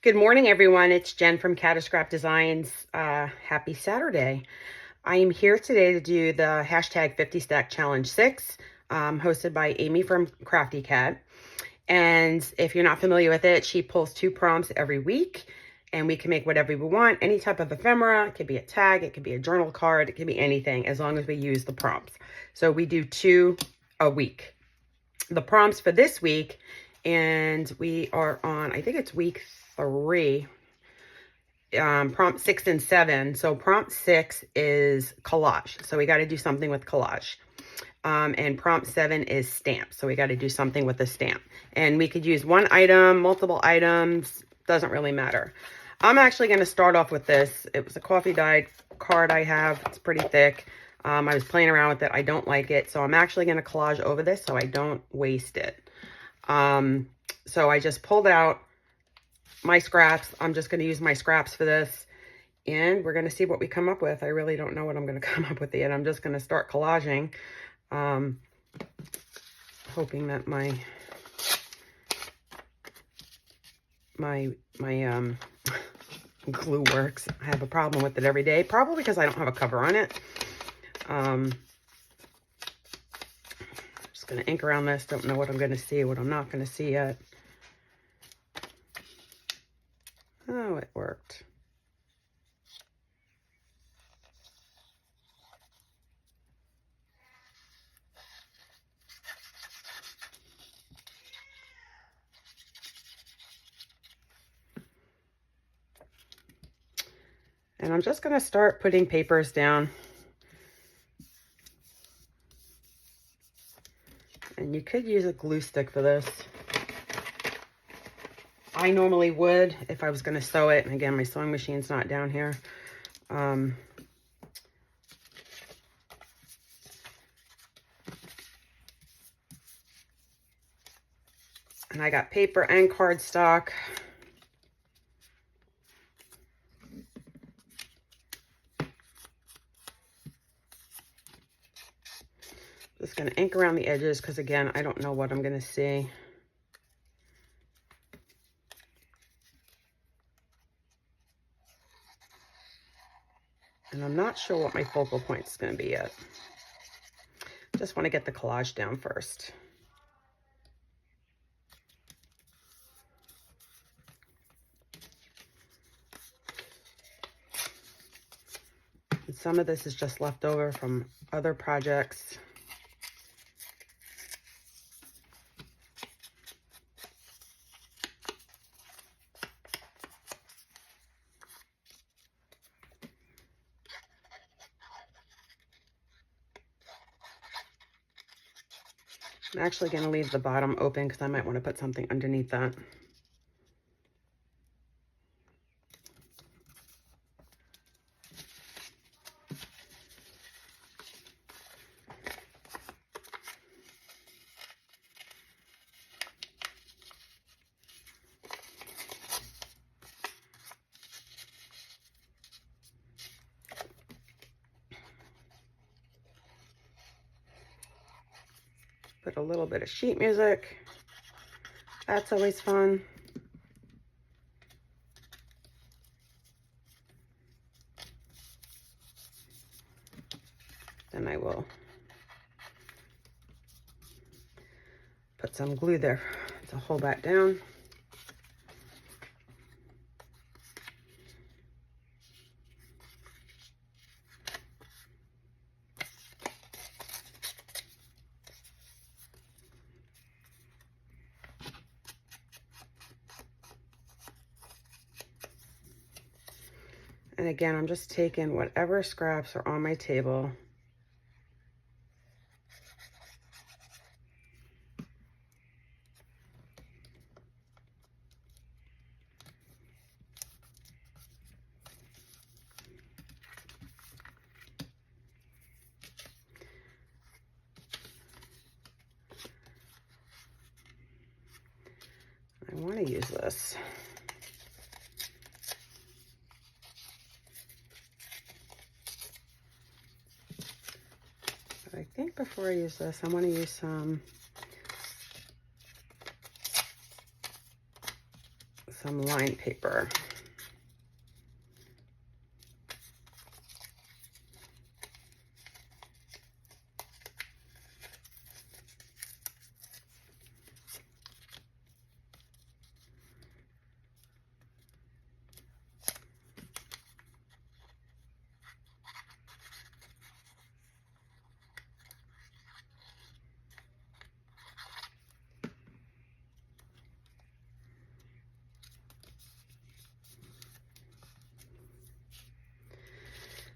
Good morning, everyone. It's Jen from Scrap Designs. Happy Saturday. I am here today to do the hashtag 50 Stack Challenge 6, hosted by Amy from Crafty Cat. And if you're not familiar with it, she pulls 2 prompts every week, and we can make whatever we want. Any type of ephemera. It could be a tag, it could be a journal card, it could be anything, as long as we use the prompts. So we do 2 a week. The prompts for this week, and we are on, I think it's week 3, prompt 6 and 7. So prompt 6 is collage. So we got to do something with collage. And prompt 7 is stamp. So we got to do something with the stamp. And we could use one item, multiple items, doesn't really matter. I'm actually going to start off with this. It was a coffee dyed card I have. It's pretty thick. I was playing around with it. I don't like it. So I'm actually going to collage over this so I don't waste it. So I just pulled out my scraps. I'm just going to use my scraps for this, and we're going to see what we come up with. I really don't know what I'm going to come up with yet. I'm just going to start collaging, hoping that my glue works. I have a problem with it every day, probably because I don't have a cover on it. Just going to ink around this. Don't know what I'm going to see, what I'm not going to see yet. Oh, it worked. And I'm just going to start putting papers down. And you could use a glue stick for this. I normally would if I was going to sew it. And again, my sewing machine's not down here. And I got paper and cardstock. Just going to ink around the edges because, again, I don't know what I'm going to see. And I'm not sure what my focal point is going to be yet. Just want to get the collage down first. And some of this is just left over from other projects. I'm actually going to leave the bottom open because I might want to put something underneath that. Put a little bit of sheet music. That's always fun. Then I will put some glue there to hold that down. And again, I'm just taking whatever scraps are on my table. I want to use this. But I think before I use this, I want to use some some line paper.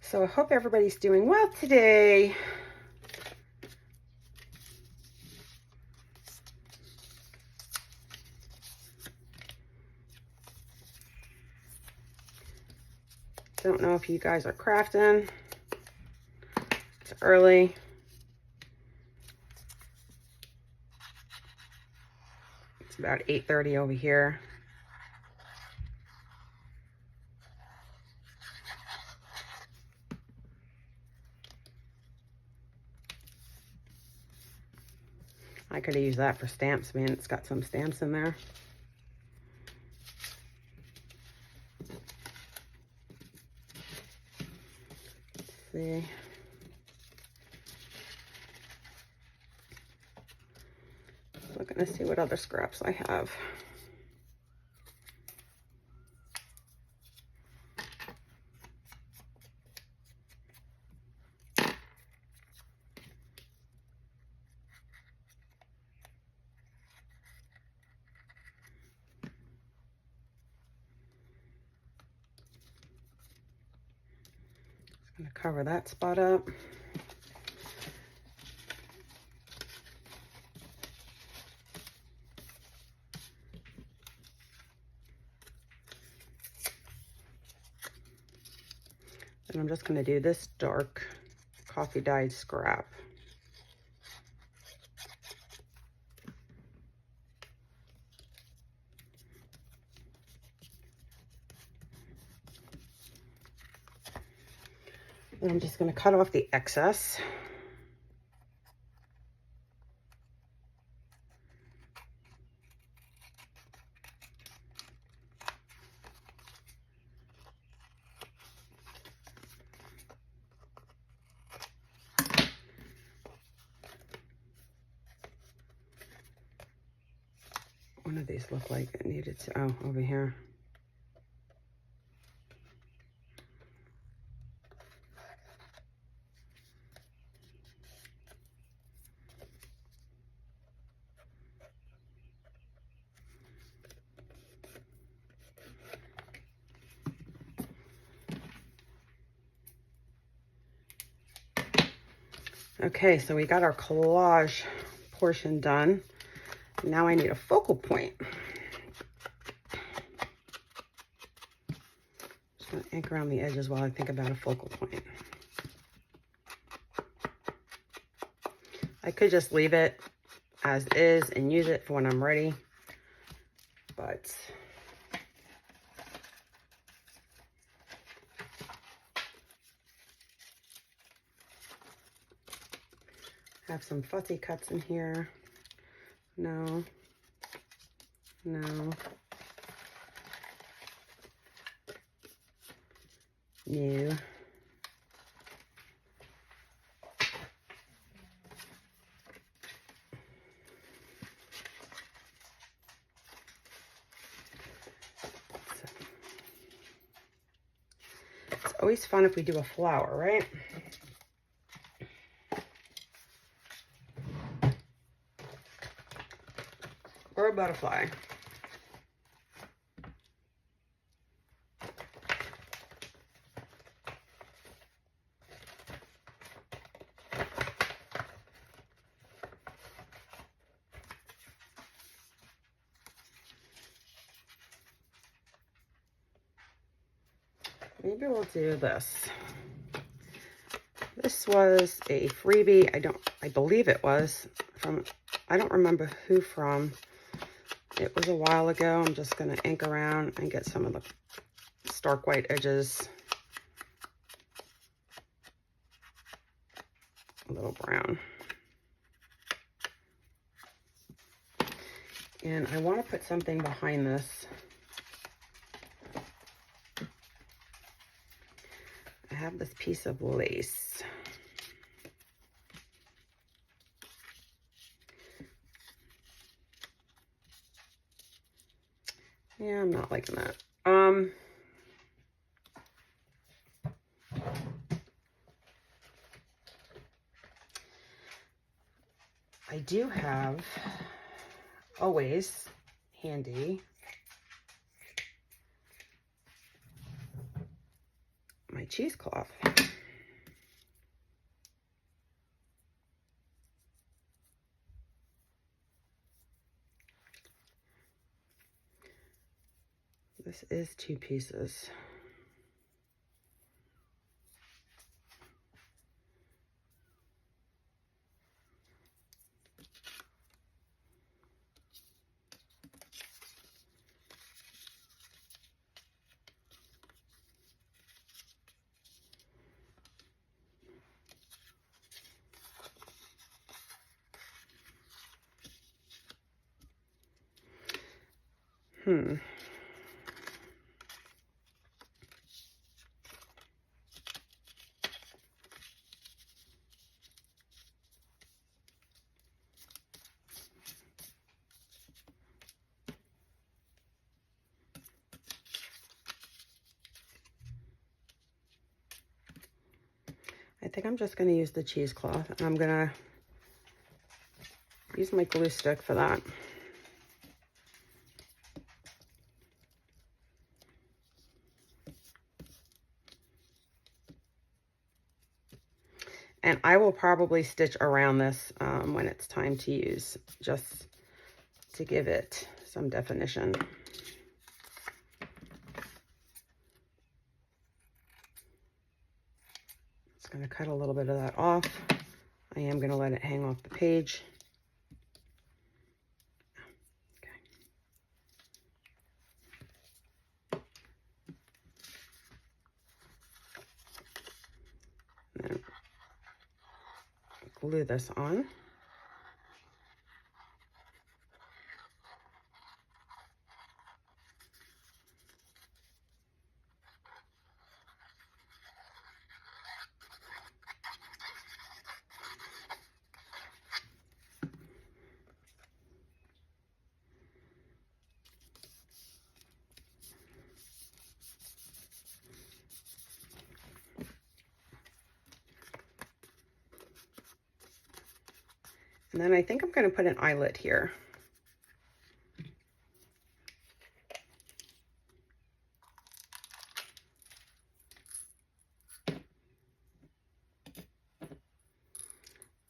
So I hope everybody's doing well today. Don't know if you guys are crafting. It's early. It's about 8:30 over here. I could have used that for stamps, man. It's got some stamps in there. Let's see. Looking to see what other scraps I have. Gonna cover that spot up. And I'm just gonna do this dark coffee dyed scrap. And I'm just gonna cut off the excess. One of these look like it needed to, oh, over here. Okay, so we got our collage portion done. Now I need a focal point. Just gonna ink around the edges while I think about a focal point. I could just leave it as is and use it for when I'm ready, but have some fussy cuts in here. No, no, no. It's always fun if we do a flower, right? Or a butterfly. Maybe we'll do this. This was a freebie. I believe it was from, I don't remember who from. It was a while ago. I'm just going to ink around and get some of the stark white edges a little brown. And I want to put something behind this. have this piece of lace. Yeah, I'm not liking that. I do have always handy my cheesecloth. This is 2 pieces. I think I'm just going to use the cheesecloth, and I'm going to use my glue stick for that. And I will probably stitch around this when it's time to use, just to give it some definition. Just going to cut a little bit of that off. I am going to let it hang off the page. Then glue this on. And then I think I'm going to put an eyelet here.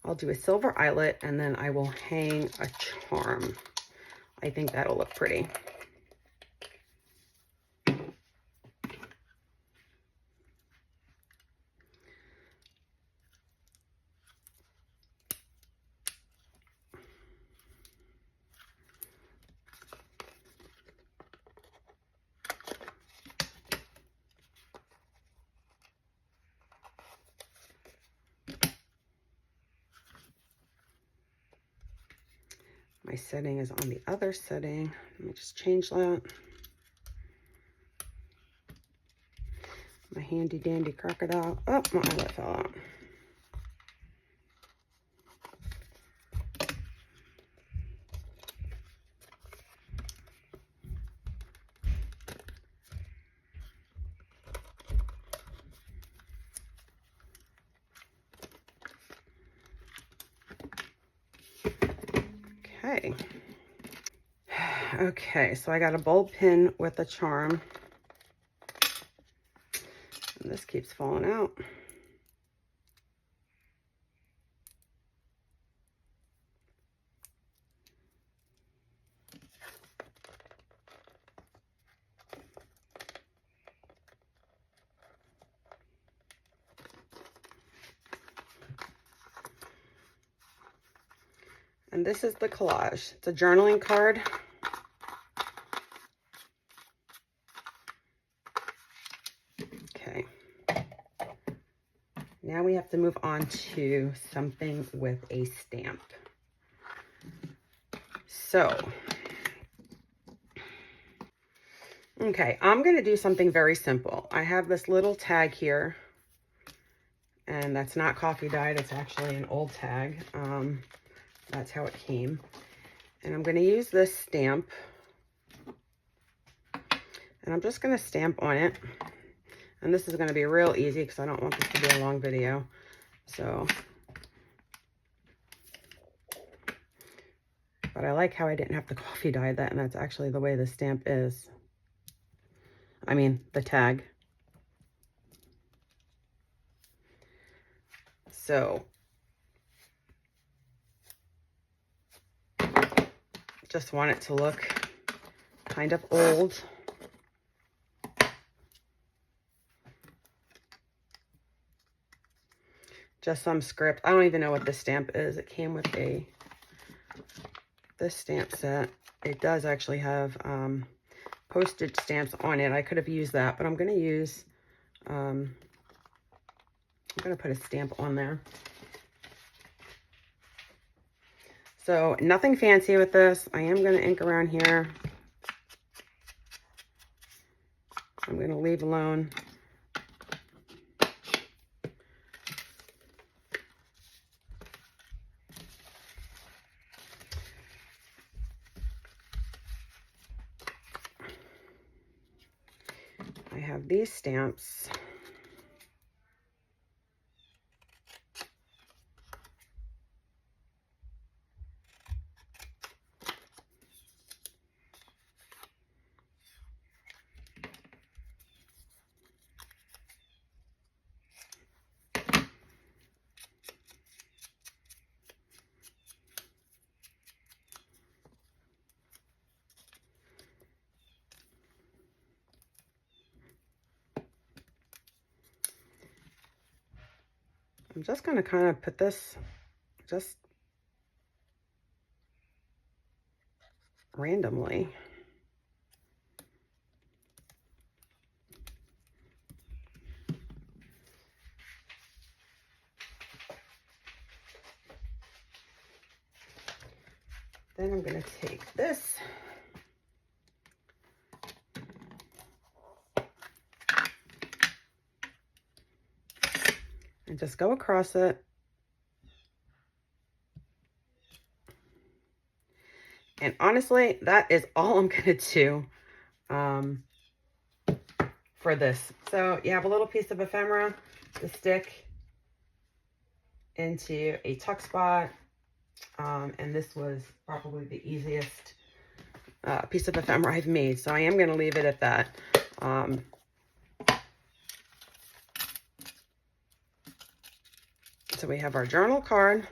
I'll do a silver eyelet, and then I will hang a charm. I think that'll look pretty. My setting is on the other setting. Let me just change that. My handy dandy crocodile. Oh, my eyelet fell out. Okay. Okay, so I got a bulb pin with a charm. And this keeps falling out. And this is the collage. It's a journaling card. Okay. Now we have to move on to something with a stamp. So, okay, I'm going to do something very simple. I have this little tag here And that's not coffee dyed. It's actually an old tag. That's how it came. And I'm going to use this stamp. And I'm just going to stamp on it. And this is going to be real easy because I don't want this to be a long video. So, but I like how I didn't have to coffee dye that, and that's actually the way the stamp is. I mean, the tag. So, just want it to look kind of old. Just some script. I don't even know what this stamp is. It came with this stamp set. It does actually have postage stamps on it. I could have used that, but I'm going to use, I'm going to put a stamp on there. So nothing fancy with this. I am going to ink around here. I'm going to leave alone. I have these stamps. I'm just going to kind of put this just randomly. Then I'm going to take this and just go across it. And honestly, that is all I'm going to do for this. So you have a little piece of ephemera to stick into a tuck spot. And this was probably the easiest piece of ephemera I've made. So I am going to leave it at that. So we have our journal card,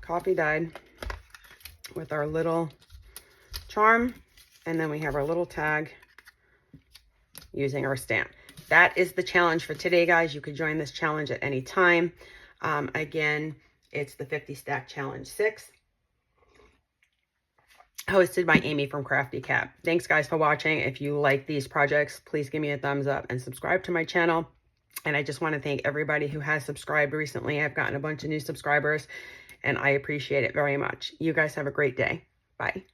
coffee dyed, with our little charm, and then we have our little tag using our stamp. That is the challenge for today, guys. You could join this challenge at any time. Again, it's the 50 Stack Challenge 6, hosted by Amy from Crafty Cat. Thanks, guys, for watching. If you like these projects, please give me a thumbs up and subscribe to my channel. And I just want to thank everybody who has subscribed recently. I've gotten a bunch of new subscribers, and I appreciate it very much. You guys have a great day. Bye.